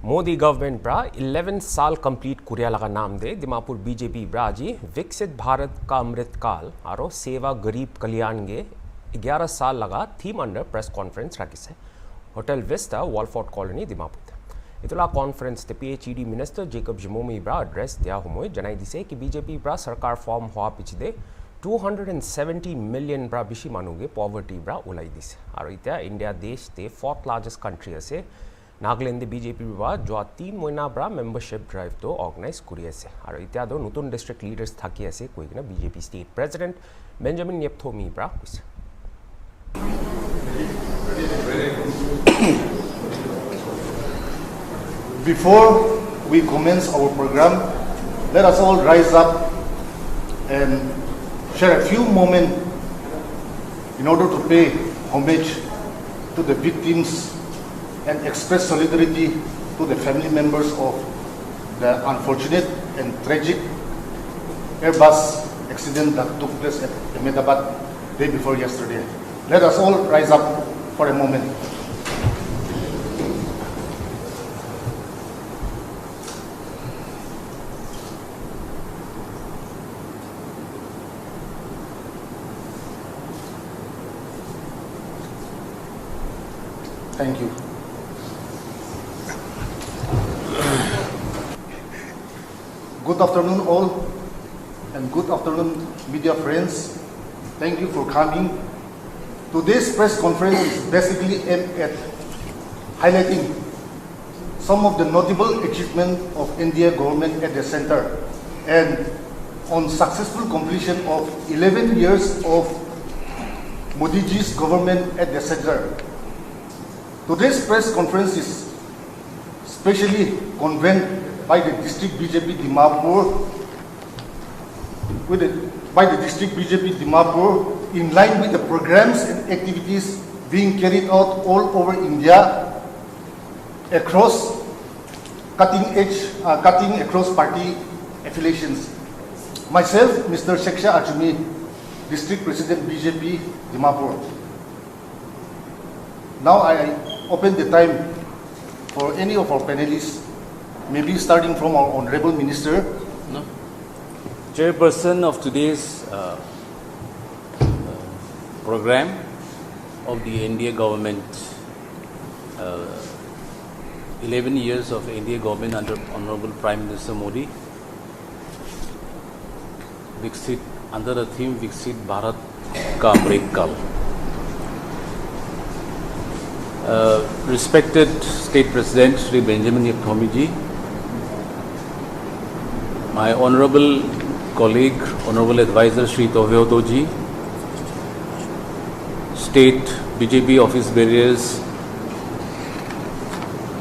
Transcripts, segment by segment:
Modi government ब्रा 11 साल complete कुरिया लगा नाम दे दिमापुर बीजेपी ब्राजी विकसित भारत का अमृत काल आरो सेवा गरीब कल्याण गे 11 साल लगा थीम अंडर प्रेस कॉन्फ्रेंस रखी से hotel Vista Wallfort colony Dimapur इतला कॉन्फ्रेंस ते पीएचईडी मिनिस्टर जेकब जिमोमी ब्रा एड्रेस दिया हुमोय जनाई दिसे कि बीजेपी ब्रा सरकार फॉर्म हुआ पिछदे 270 मिलियन ब्रा बिशी मानुगे पॉवर्टी ब्रा उलाई दिसे और इतना इंडिया देश ते 4th लार्जेस्ट कंट्री से नागालैंड बीजेपी ब्रा जो 3 महीना ब्रा मेंबरशिप ड्राइव तो ऑर्गेनाइज करी आसे और इतना नतुन डिस्ट्रिक्ट लीडर्स थाकी आसे कोई ना बीजेपी स्टेट प्रेसिडेंट बेंजामिन नेप्थोमी ब्रा Before we commence our program, let us all rise up and share a few moments in order to pay homage to the victims and express solidarity to the family members of the unfortunate and tragic Airbus accident that took place at Ahmedabad day before yesterday. Let us all rise up for a moment. Thank you. Good afternoon all and good afternoon media friends. Thank you for coming. Today's press conference is basically aimed at highlighting some of the notable achievements of India government at the center and on successful completion of 11 years of Modi ji's government at the center. Today's press conference is specially convened by the district BJP Dimapur, in line with the programs and activities being carried out all over India across cutting across party affiliations. Myself, Mr. Sheksha Achumi, District President BJP Dimapur. Now I open the time for any of our panelists, maybe starting from our Honorable Minister. No. Chairperson of today's program of the India government, 11 years of India government under Honorable Prime Minister Modi, under the theme Viksit Bharat Ka Amrit Kal. Respected State President Shri Benjamin Nepthomi ji, my honorable colleague, honorable advisor Shri Tovyoto ji, State BJP office bearers,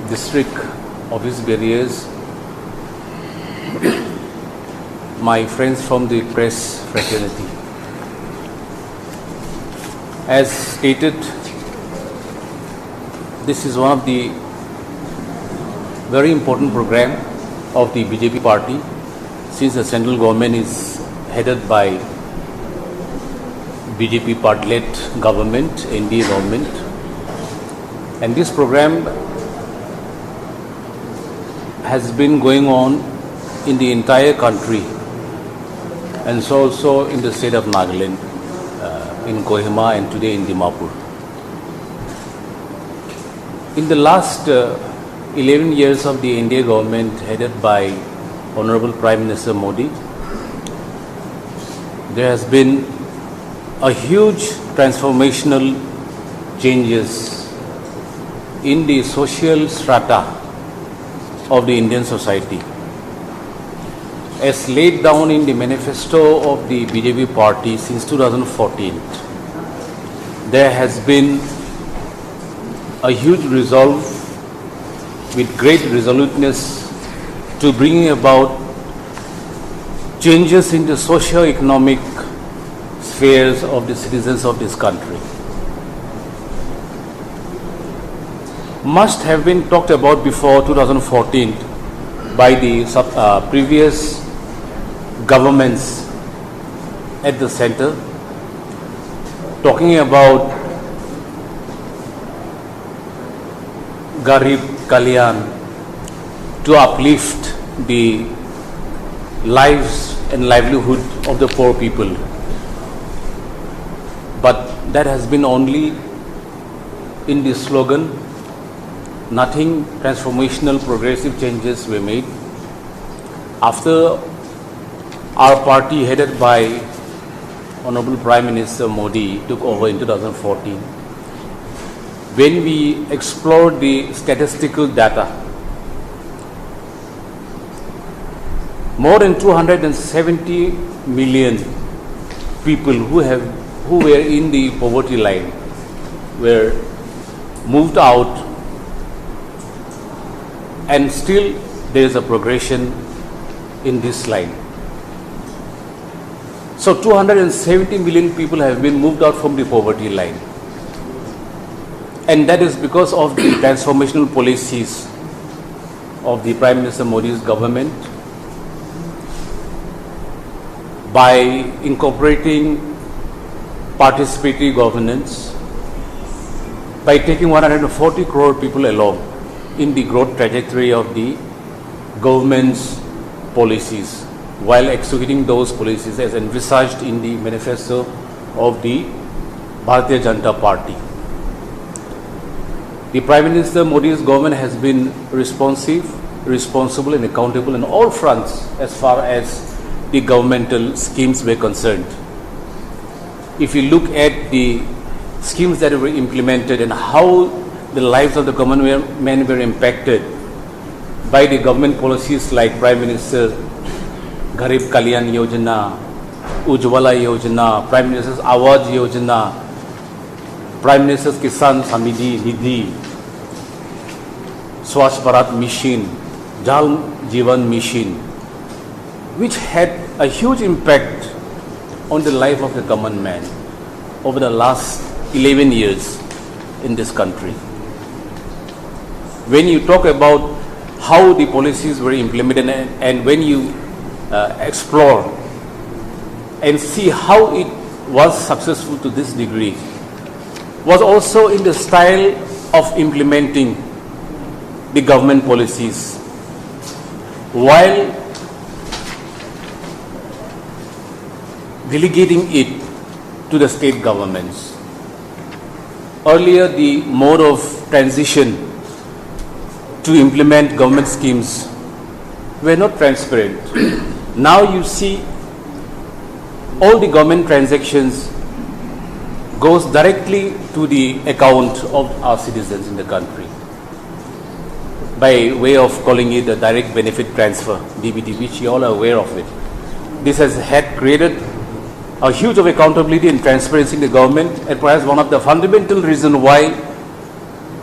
district office bearers, my friends from the press fraternity. As stated, this is one of the very important program of the BJP party, since the central government is headed by BJP party-led government, NDA government, and this program has been going on in the entire country and so also in the state of Nagaland, in Kohima and today in Dimapur. In the last 11 years of the India government headed by Honorable Prime Minister Modi, there has been a huge transformational changes in the social strata of the Indian society. As laid down in the manifesto of the BJP party since 2014, there has been a huge resolve with great resoluteness to bring about changes in the socio-economic spheres of the citizens of this country. Must have been talked about before 2014 by the previous governments at the center, talking about Garib Kalyan, to uplift the lives and livelihood of the poor people. But that has been only in the slogan. Nothing transformational, progressive changes were made. After our party headed by Honorable Prime Minister Modi took over in 2014, when we explored the statistical data, more than 270 million people who were in the poverty line were moved out, and still there is a progression in this line. So 270 million people have been moved out from the poverty line, and that is because of the transformational policies of the Prime Minister Modi's government, by incorporating participatory governance, by taking 140 crore people along in the growth trajectory of the government's policies, while executing those policies as envisaged in the manifesto of the Bharatiya Janata Party. The Prime Minister Modi's government has been responsive, responsible and accountable on all fronts as far as the governmental schemes were concerned. If you look at the schemes that were implemented and how the lives of the common men were impacted by the government policies like Prime Minister Garib Kalyan Yojana, Ujjwala Yojana, Prime Minister's Awaz Yojana, Prime Minister's Kisan Samridhi Nidhi, Swachh Bharat Mission, Jal Jeevan Mission, which had a huge impact on the life of the common man over the last 11 years in this country. When you talk about how the policies were implemented, and when you explore and see how it was successful to this degree, was also in the style of implementing the government policies, while delegating it to the state governments. Earlier, the mode of transition to implement government schemes were not transparent. Now you see all the government transactions goes directly to the account of our citizens in the country, by way of calling it a direct benefit transfer, DBT, which you all are aware of it. This has created a huge of accountability and transparency in the government, and perhaps one of the fundamental reasons why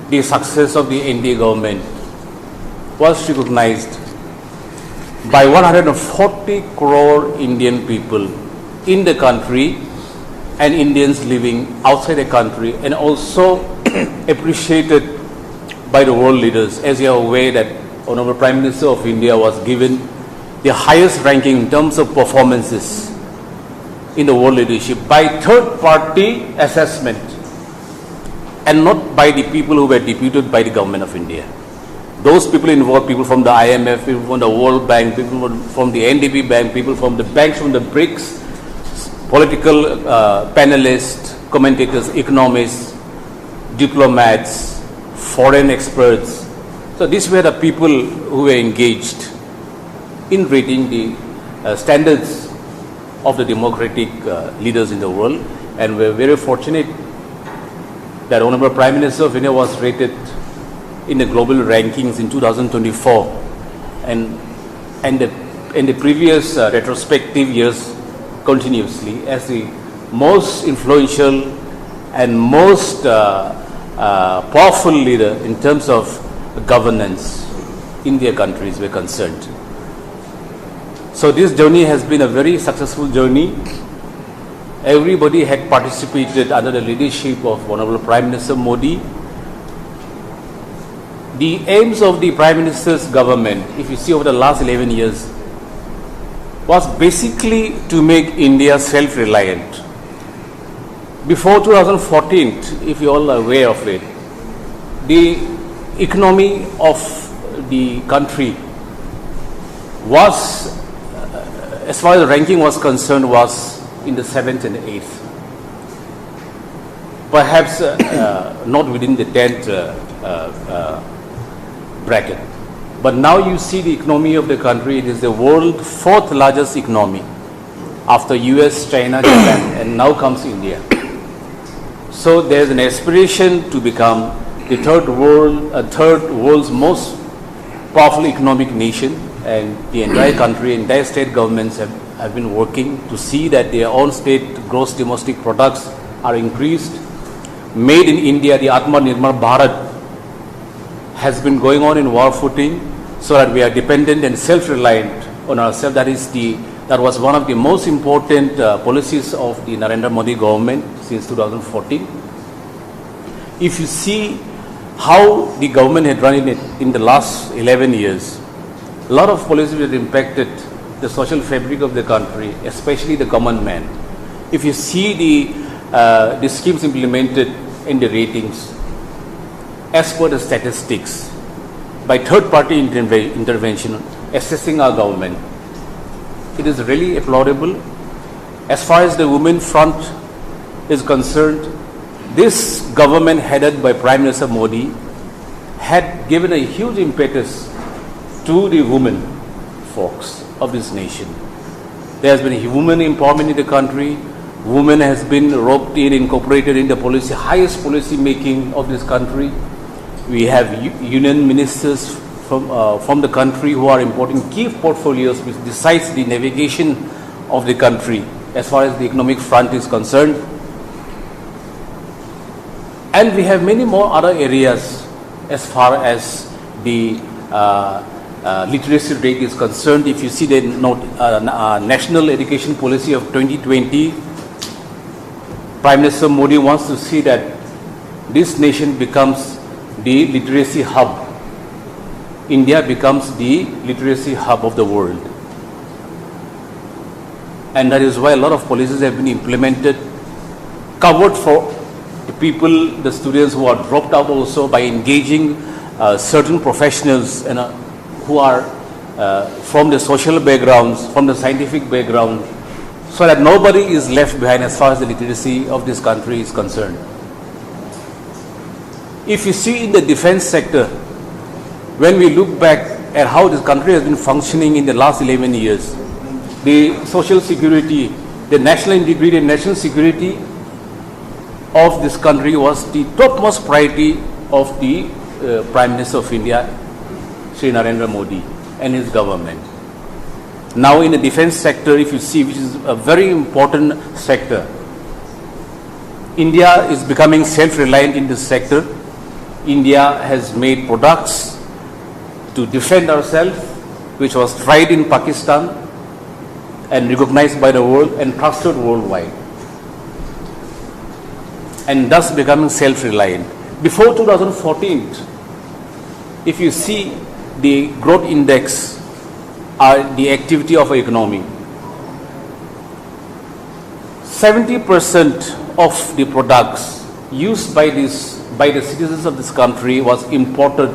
the success of the NDA government was recognized by 140 crore Indian people in the country and Indians living outside the country, and also appreciated by the world leaders. As you are aware that Honorable Prime Minister of India was given the highest ranking in terms of performances in the world leadership by third-party assessment, and not by the people who were deputed by the government of India. Those people involved, people from the IMF, people from the World Bank, people from the NDB Bank, people from the banks, from the BRICS, political panelists, commentators, economists, diplomats, foreign experts. So these were the people who were engaged in rating the standards of the democratic leaders in the world, and we're very fortunate that Honorable Prime Minister of India was rated in the global rankings in 2024, and the previous retrospective years continuously as the most influential and most powerful leader in terms of governance in their countries were concerned. So this journey has been a very successful journey. Everybody had participated under the leadership of Honorable Prime Minister Modi. The aims of the Prime Minister's government, if you see over the last 11 years, was basically to make India self-reliant. Before 2014, if you all are aware of it, the economy of the country was, as far as the ranking was concerned, was in the 7th and 8th. Perhaps not within the 10th bracket. But now you see the economy of the country, it is the world's 4th largest economy after US, China, Japan, and now comes India. So there's an aspiration to become the third world's most powerful economic nation, and the entire country, entire state governments have been working to see that their own state gross domestic products are increased. Made in India, the Atmanirbhar Bharat has been going on in war footing, so that we are dependent and self-reliant on ourselves. That was one of the most important policies of the Narendra Modi government since 2014. If you see how the government had run it in the last 11 years, a lot of policies have impacted the social fabric of the country, especially the common man. If you see the schemes implemented in the ratings, as per the statistics, by third-party intervention, assessing our government, it is really applaudable. As far as the women front is concerned, this government headed by Prime Minister Modi had given a huge impetus to the women folks of this nation. There has been a women empowerment in the country. Women has been roped in, incorporated in the policy, highest policy making of this country. We have union ministers from the country who are importing key portfolios which decides the navigation of the country as far as the economic front is concerned. And we have many more other areas as far as the literacy rate is concerned. If you see the National Education Policy of 2020, Prime Minister Modi wants to see that this nation becomes the literacy hub. India becomes the literacy hub of the world. And that is why a lot of policies have been implemented, covered for the people, the students who are dropped out also, by engaging certain professionals and, who are from the social backgrounds, from the scientific background, so that nobody is left behind as far as the literacy of this country is concerned. If you see in the defense sector, when we look back at how this country has been functioning in the last 11 years, the social security, the national integrity and national security of this country was the topmost priority of the Prime Minister of India, Shri Narendra Modi, and his government. Now in the defense sector, if you see, which is a very important sector, India is becoming self-reliant in this sector. India has made products to defend ourselves, which was tried in Pakistan and recognized by the world and trusted worldwide, and thus becoming self-reliant. Before 2014, if you see the growth index or the activity of our economy, 70% of the products used by the citizens of this country was imported.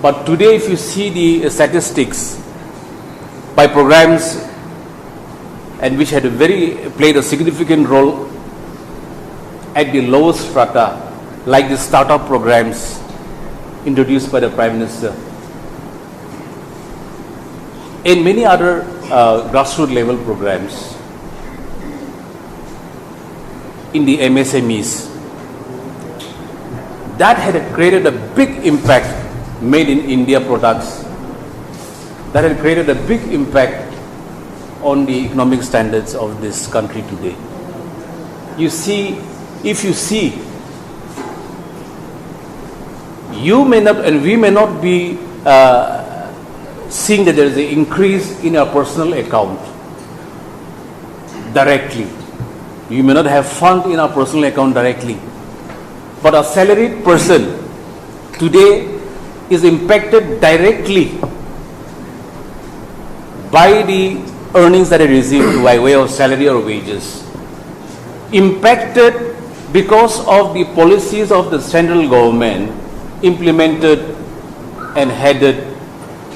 But today, if you see the statistics by programs, and which had played a significant role at the lowest strata, like the startup programs introduced by the Prime Minister, and many other grassroots level programs in the MSMEs, that had created a big impact. Made in India products that had created a big impact on the economic standards of this country today. You see, if you see, you may not and we may not be seeing that there is an increase in our personal account directly. You may not have fund in our personal account directly, but a salaried person today is impacted directly by the earnings that are received by way of salary or wages. Impacted because of the policies of the central government implemented and headed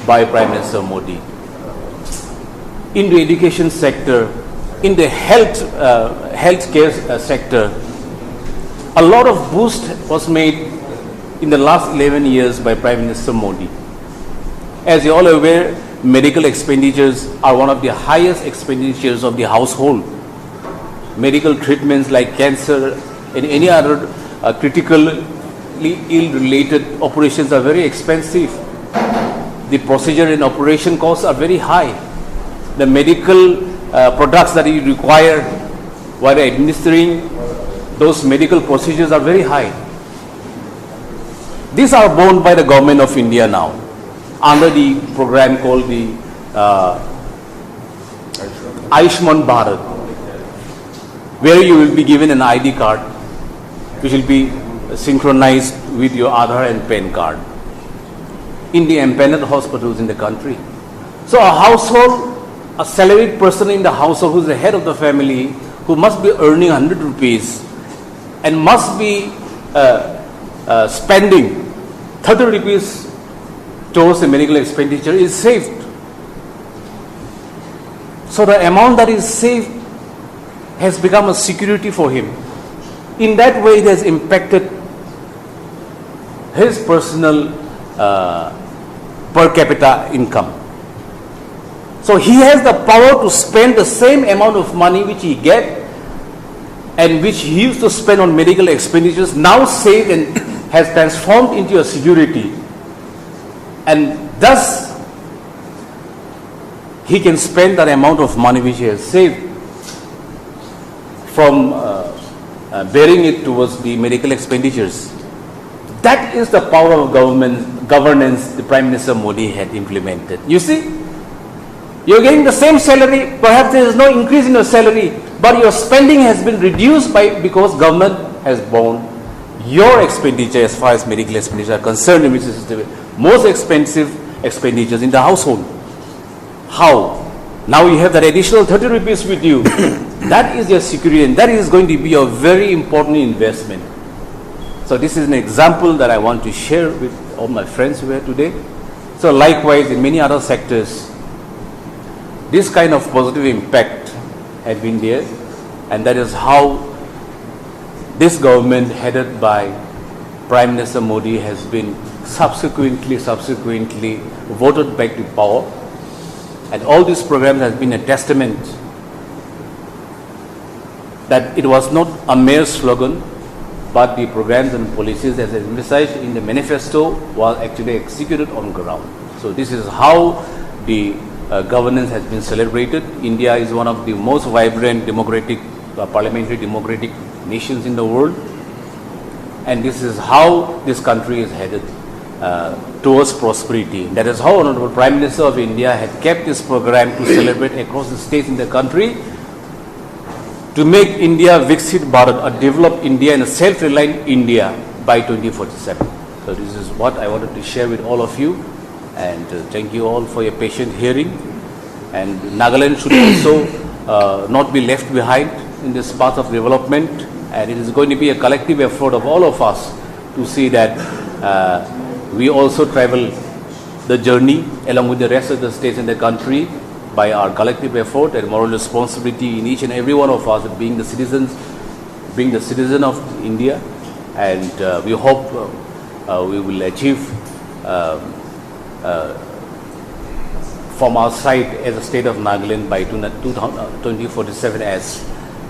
by Prime Minister Modi. In the education sector, in the healthcare sector, a lot of boost was made in the last 11 years by Prime Minister Modi. As you all are aware, medical expenditures are one of the highest expenditures of the household. Medical treatments like cancer and any other critically ill-related operations are very expensive. The procedure and operation costs are very high. The medical products that you require while administering those medical procedures are very high. These are borne by the government of India now under the program called the Ayushman Bharat, where you will be given an ID card which will be synchronized with your Aadhaar and PAN card in the empaneled hospitals in the country. So a household, a salaried person in the household who is the head of the family, who must be earning 100 rupees and must be spending 30 rupees towards the medical expenditure is saved. So the amount that is saved has become a security for him. In that way, it has impacted his personal per capita income. So he has the power to spend the same amount of money which he gets and which he used to spend on medical expenditures, now saved and has transformed into a security. And thus, he can spend that amount of money which he has saved from bearing it towards the medical expenditures. That is the power of governance the Prime Minister Modi had implemented. You see, you're getting the same salary, perhaps there is no increase in your salary, but your spending has been reduced because government has borne your expenditure as far as medical expenditure are concerned, which is the most expensive expenditures in the household. How? Now you have that additional 30 rupees with you. That is your security, and that is going to be a very important investment. So this is an example that I want to share with all my friends who are here today. So likewise, in many other sectors, this kind of positive impact has been there, and that is how this government headed by Prime Minister Modi has been subsequently voted back to power. And all these programs has been a testament that it was not a mere slogan, but the programs and policies as envisaged in the manifesto was actually executed on ground. So this is how the governance has been celebrated. India is one of the most vibrant democratic, parliamentary democratic nations in the world, and this is how this country is headed towards prosperity. That is how Honorable Prime Minister of India had kept this program to celebrate across the states in the country to make India Viksit Bharat, a developed India and a self-reliant India by 2047. So this is what I wanted to share with all of you, and thank you all for your patient hearing. And Nagaland should also not be left behind in this path of development, and it is going to be a collective effort of all of us to see that we also travel the journey along with the rest of the states in the country by our collective effort and moral responsibility in each and every one of us being the citizen of India, and we hope we will achieve from our side as a state of Nagaland by 2047 as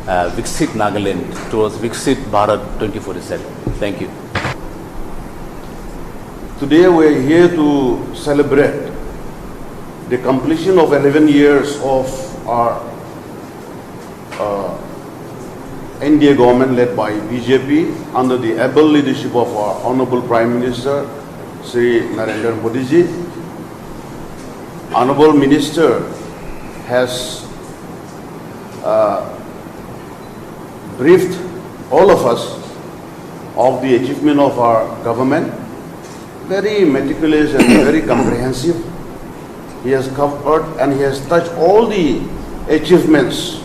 Viksit Nagaland towards Viksit Bharat 2047. Thank you. Today we are here to celebrate the completion of 11 years of our NDA government led by BJP under the able leadership of our Honorable Prime Minister Shri Narendra Modi ji. Honorable Minister has briefed all of us of the achievement of our government. Very meticulous and very comprehensive. He has covered and he has touched all the achievements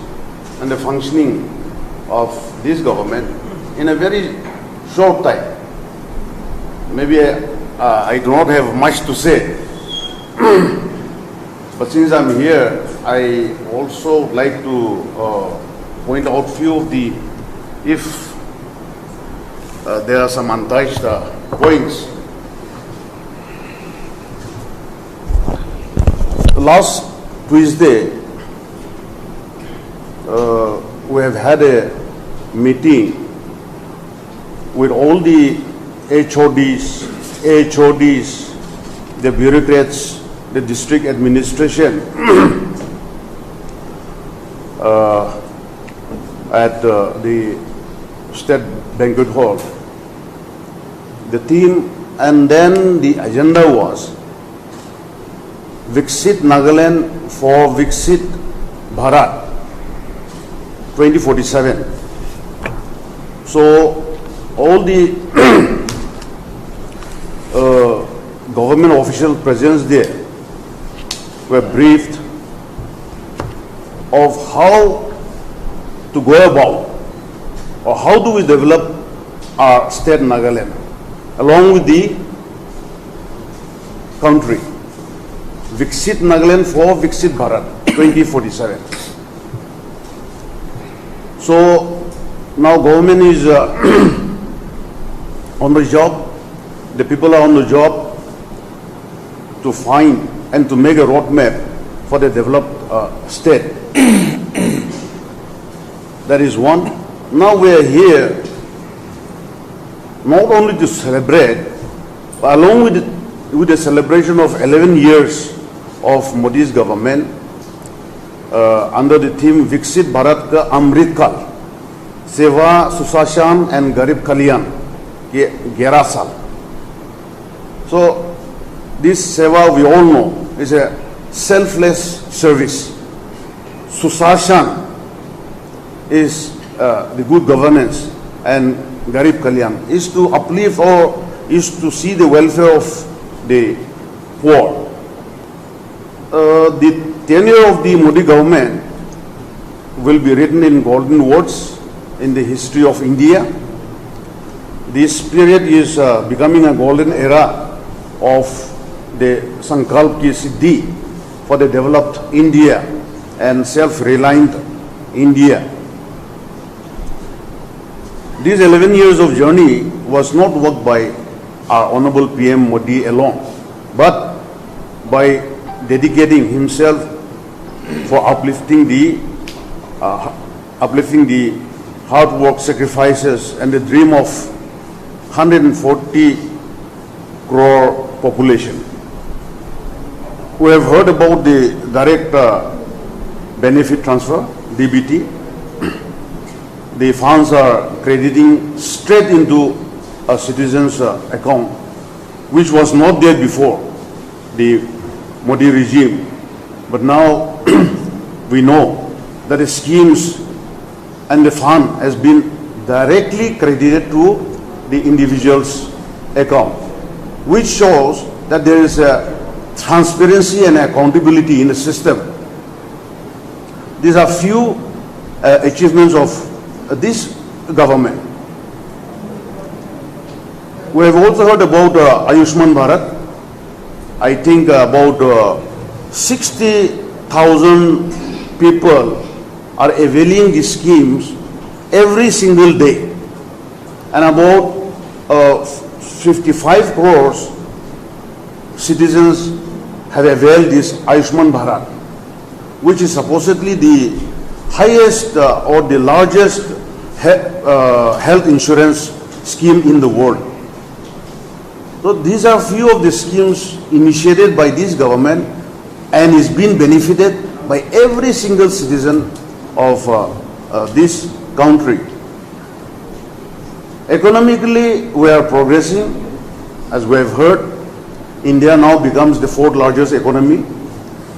and the functioning of this government in a very short time. Maybe I do not have much to say, But since I'm here, I also like to point out few of the, if there are some untouched points. Last Tuesday, we have had a meeting with all the HODs, AHODs, the bureaucrats, the district administration at the State Banquet Hall. The theme and then the agenda was Viksit Nagaland for Viksit Bharat 2047. So all the government official presence there were briefed of how to go about or how do we develop our state Nagaland along with the country. Viksit Nagaland for Viksit Bharat 2047. So now government is on the job, the people are on the job to find and to make a roadmap for the developed state. That is one. Now we are here not only to celebrate, but along with the celebration of 11 years of Modi's government under the theme Viksit Bharat Ka Amrit Kal, Seva, Susashan and Garib Kalyan ke 11 saal. So this Seva we all know is a selfless service. Susashan is the good governance, and Garib Kalyan is to uplift or is to see the welfare of the poor. The tenure of the Modi government will be written in golden words in the history of India. This period is becoming a golden era of the Sankalp ki Siddhi for the developed India and self-reliant India. These 11 years of journey was not worked by our Honorable PM Modi alone, but by dedicating himself for uplifting the hard work, sacrifices and the dream of 140 crore population. We have heard about the direct benefit transfer, DBT. The funds are crediting straight into a citizen's account, which was not there before the Modi regime. But now we know that the schemes and the fund has been directly credited to the individual's account, which shows that there is a transparency and accountability in the system. These are few achievements of this government. We have also heard about Ayushman Bharat. I think about 60,000 people are availing these schemes every single day, and about 55 crores citizens have availed this Ayushman Bharat, which is supposedly the highest or the largest health insurance scheme in the world. So these are few of the schemes initiated by this government and is being benefited by every single citizen of this country. Economically, we are progressing. As we have heard, India now becomes the fourth largest economy,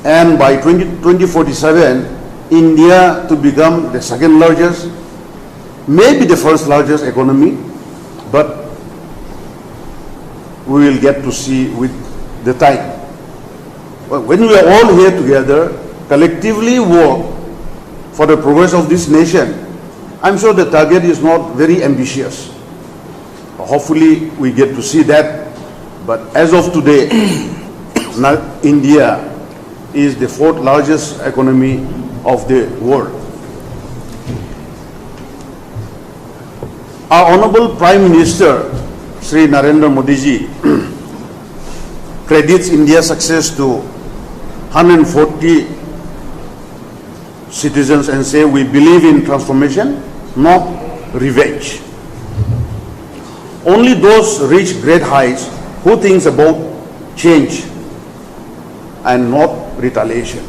and by 2047, India to become the second largest, maybe the first largest economy, but we will get to see with the time. When we are all here together, collectively work for the progress of this nation, I'm sure the target is not very ambitious. Hopefully we get to see that, but as of today, India is the fourth largest economy of the world. Our Honorable Prime Minister, Sri Narendra Modi ji, credits India's success to 140 citizens and say we believe in transformation, not revenge. Only those reach great heights who thinks about change and not retaliation.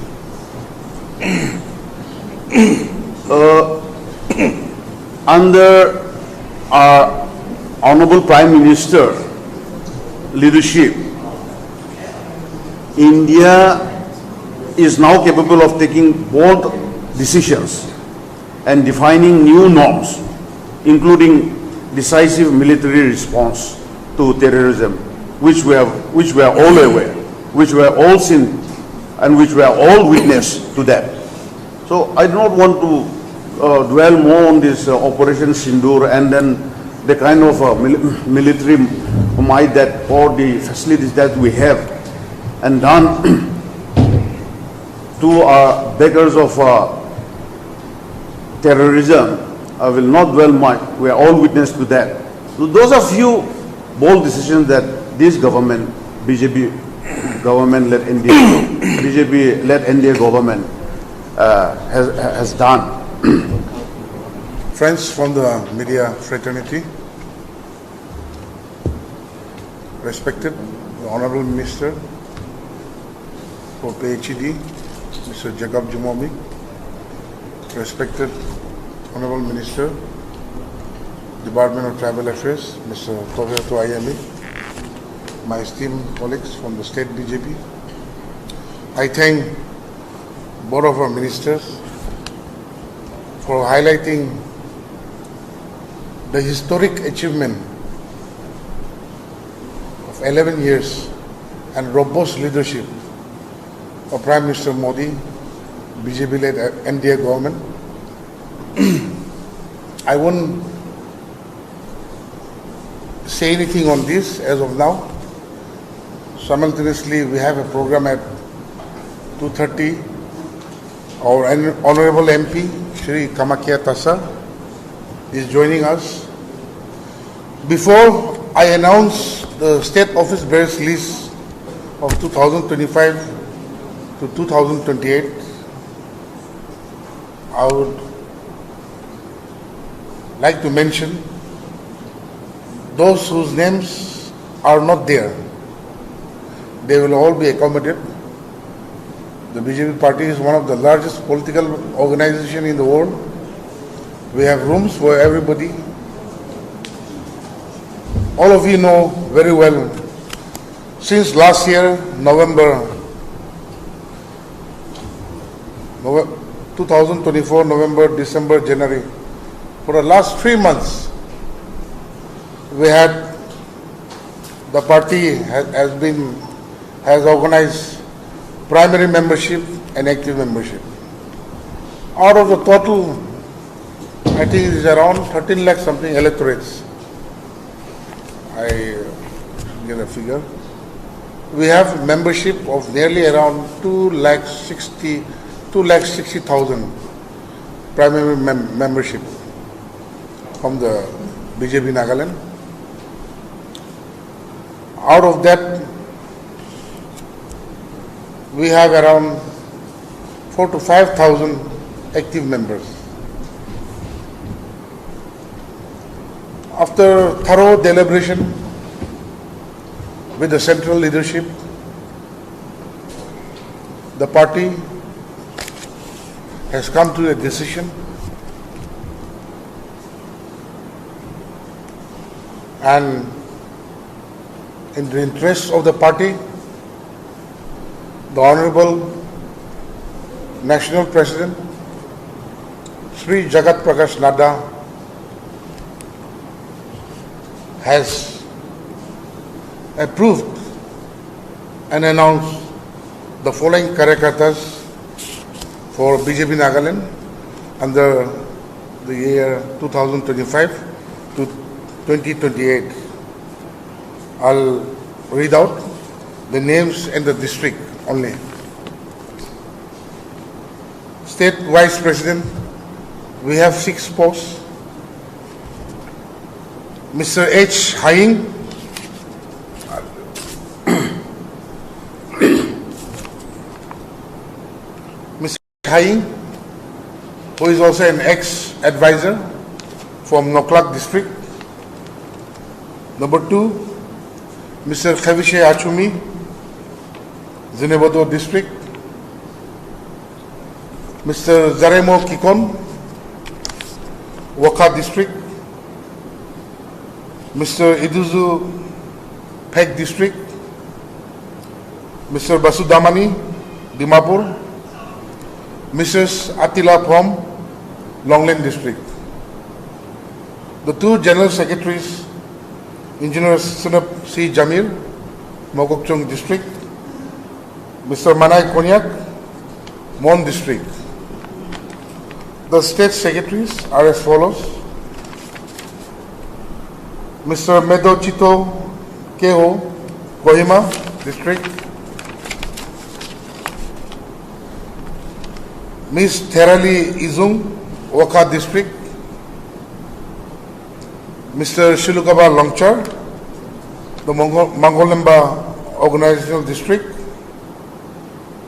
Under our Honorable Prime Minister leadership, India is now capable of taking bold decisions and defining new norms, including decisive military response to terrorism, which we are all aware, which we are all seen, and which we are all witness to that. So I do not want to dwell more on this Operation Sindoor and then the kind of military might that or the facilities that we have and done to our beggars of terrorism. I will not dwell much. We are all witness to that. So those are few bold decisions that this government, BJP government-led India, BJP-led India government has done. Friends from the media fraternity, respected the Honorable Minister for PhD, Mr. Jacob Jumomi, respected Honorable Minister, Department of Tribal Affairs, Mr. Toviato Ayami, my esteemed colleagues from the state BJP. I thank both of our ministers for highlighting the historic achievement of 11 years and robust leadership of Prime Minister Modi, BJP-led NDA government. I won't say anything on this as of now. Simultaneously, we have a program at 2:30. Our Honorable MP, Shri Kamakia Tassa, is joining us. Before I announce the State Office Bearers list of 2025 to 2028, I would like to mention those whose names are not there. They will all be accommodated. The BJP party is one of the largest political organizations in the world. We have rooms for everybody. All of you know very well, since last year, November 2024, November, December, January, for the last 3 months, we had, the party has organized primary membership and active membership. Out of the total, I think it is around 13 lakh something electorates. I get a figure. We have membership of nearly around 2,60,000 primary membership from the BJP Nagaland. Out of that, we have around 4,000 to 5,000 active members. After thorough deliberation with the central leadership, the party has come to a decision, and in the interest of the party, the Honorable National President, Sri Jagat Prakash Nadda, has approved and announced the following Karyakartas for BJP Nagaland under the year 2025 to 2028. I'll read out. the names and the district only. State Vice President, we have 6 posts. Mr. H. Haing, Mr. Haing, who is also an ex-advisor from Noklak district. Number 2, Mr. Khavishe Achumi, Zinebodo district. Mr. Zaremo Kikon, Waka district. Mr. Iduzu Peg district. Mr. Basudamani, Dimapur. Mrs. Attila from Longland district. The 2 general secretaries, Engineer Sunap C. Jamir, Mokokchung district. Mr. Manai Konyak, Mon district. The state secretaries are as follows. Mr. Medo Chito Keho, Kohima district. Ms. Therali Izung, Waka district. Mr. Shilukaba Longchar, the Mangolemba organizational district.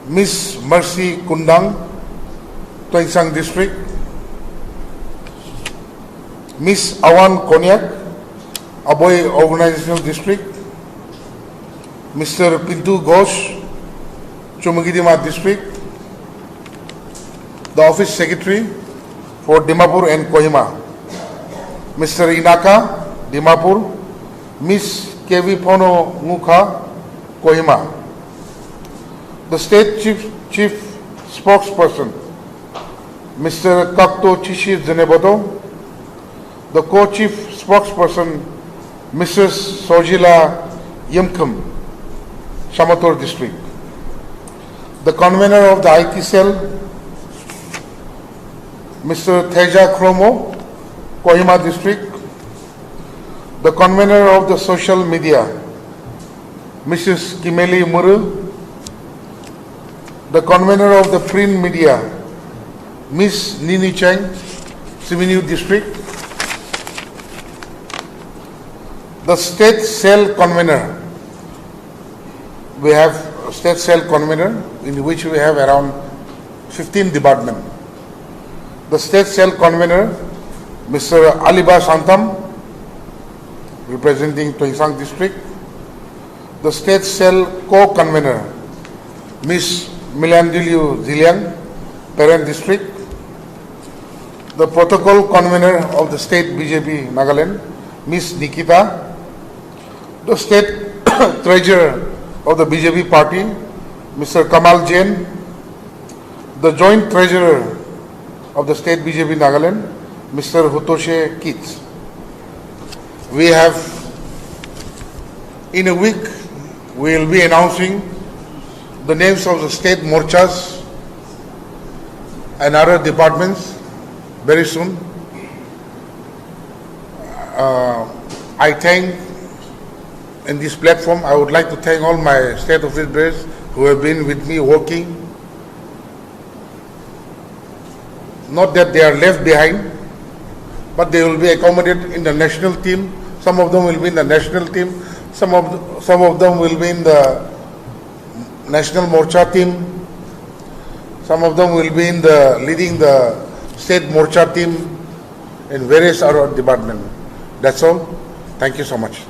Ms. Mercy Kundang, Toinsang district. Ms. Awan Konyak, Aboy organizational district. Mr. Pintu Ghosh, Chumagidima district. The office secretary for Dimapur and Kohima, Mr. Inaka, Dimapur. Ms. Kevi Pono Mukha, Kohima. The state chief spokesperson, Mr. Kakto Chishi Zenebodo. The co-chief spokesperson, Mrs. Sojila Yemkum, Shamator district. The convener of the IT cell, Mr. Teja Kromo, Kohima district. The convener of the social media, Mrs. Kimeli Muru. The convener of the print media, Ms. Nini Cheng, Siminu district. The state cell convener, we have a state cell convener in which we have around 15 departments. The state cell convener, Mr. Aliba Santam, representing Toisang district. The state cell co-convener, Ms. Milandiliu Ziliang, Parent district. The protocol convener of the state BJP Nagaland, Ms. Nikita. The state treasurer of the BJP party, Mr. Kamal Jain. The joint treasurer of the state BJP Nagaland, Mr. Hutoshe Keats. We have, in a week, we will be announcing the names of the state morchas and other departments very soon. I thank, in this platform, I would like to thank all my state office bearers who have been with me working. Not that they are left behind, but they will be accommodated in the national team. Some of them will be in the national team. Some of them will be in the national morcha team. Some of them will be in the leading the state morcha team in various other departments. That's all. Thank you so much.